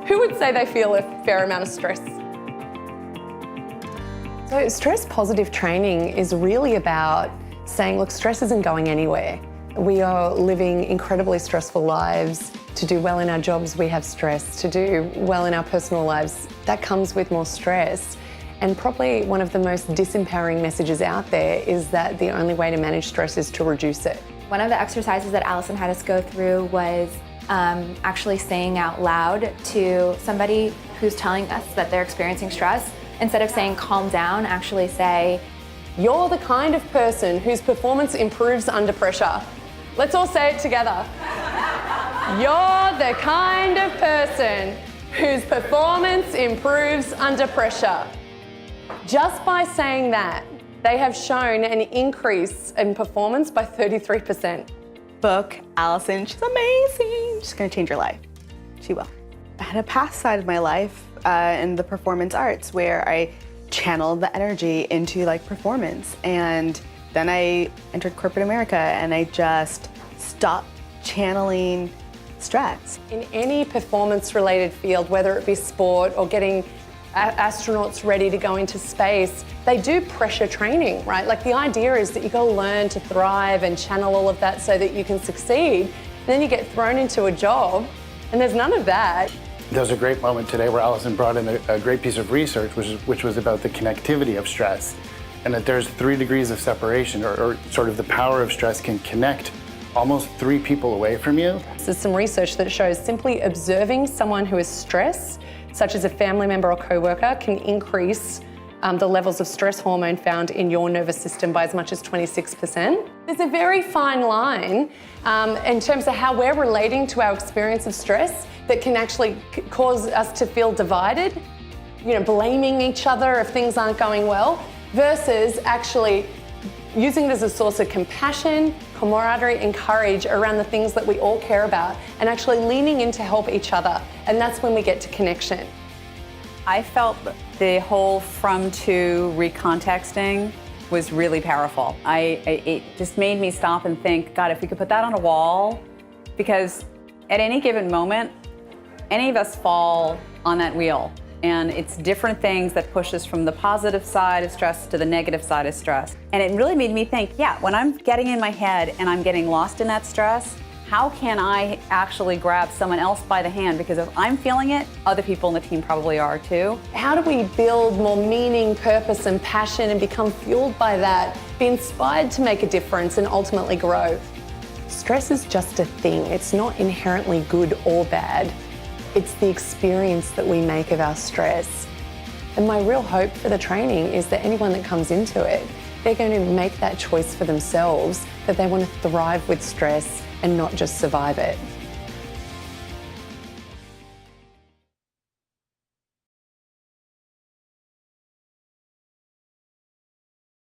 Who would say they feel a fair amount of stress? So stress positive training is really about saying, look, stress isn't going anywhere. We are living incredibly stressful lives. To do well in our jobs, we have stress. To do well in our personal lives, that comes with more stress. And probably one of the most disempowering messages out there is that the only way to manage stress is to reduce it. One of the exercises that Alison had us go through was actually saying out loud to somebody who's telling us that they're experiencing stress. Instead of saying calm down, actually say, you're the kind of person whose performance improves under pressure. Let's all say it together. You're the kind of person whose performance improves under pressure. Just by saying that, they have shown an increase in performance by 33%. Book Alison, she's amazing. She's gonna change your life. She will. I had a past side of my life in the performance arts where I channeled the energy into like performance, and then I entered corporate America and I just stopped channeling stress. In any performance-related field, whether it be sport or getting astronauts ready to go into space, they do pressure training, right? Like the idea is that you got to learn to thrive and channel all of that so that you can succeed. And then you get thrown into a job and there's none of that. There was a great moment today where Alison brought in a great piece of research, which was about the connectivity of stress, and that there's 3 degrees of separation, or sort of the power of stress can connect almost 3 people away from you. There's some research that shows simply observing someone who is stressed, such as a family member or co-worker, can increase the levels of stress hormone found in your nervous system by as much as 26%. There's a very fine line in terms of how we're relating to our experience of stress that can actually cause us to feel divided, blaming each other if things aren't going well, versus actually using it as a source of compassion, camaraderie and courage around the things that we all care about, and actually leaning in to help each other. And that's when we get to connection. I felt the whole from to recontexting was really powerful. It just made me stop and think, God, if we could put that on a wall, because at any given moment, any of us fall on that wheel. And it's different things that push us from the positive side of stress to the negative side of stress. And it really made me think, yeah, when I'm getting in my head and I'm getting lost in that stress, how can I actually grab someone else by the hand? Because if I'm feeling it, other people in the team probably are too. How do we build more meaning, purpose, and passion and become fueled by that, be inspired to make a difference and ultimately grow? Stress is just a thing. It's not inherently good or bad. It's the experience that we make of our stress. And my real hope for the training is that anyone that comes into it, they're going to make that choice for themselves, that they want to thrive with stress and not just survive it.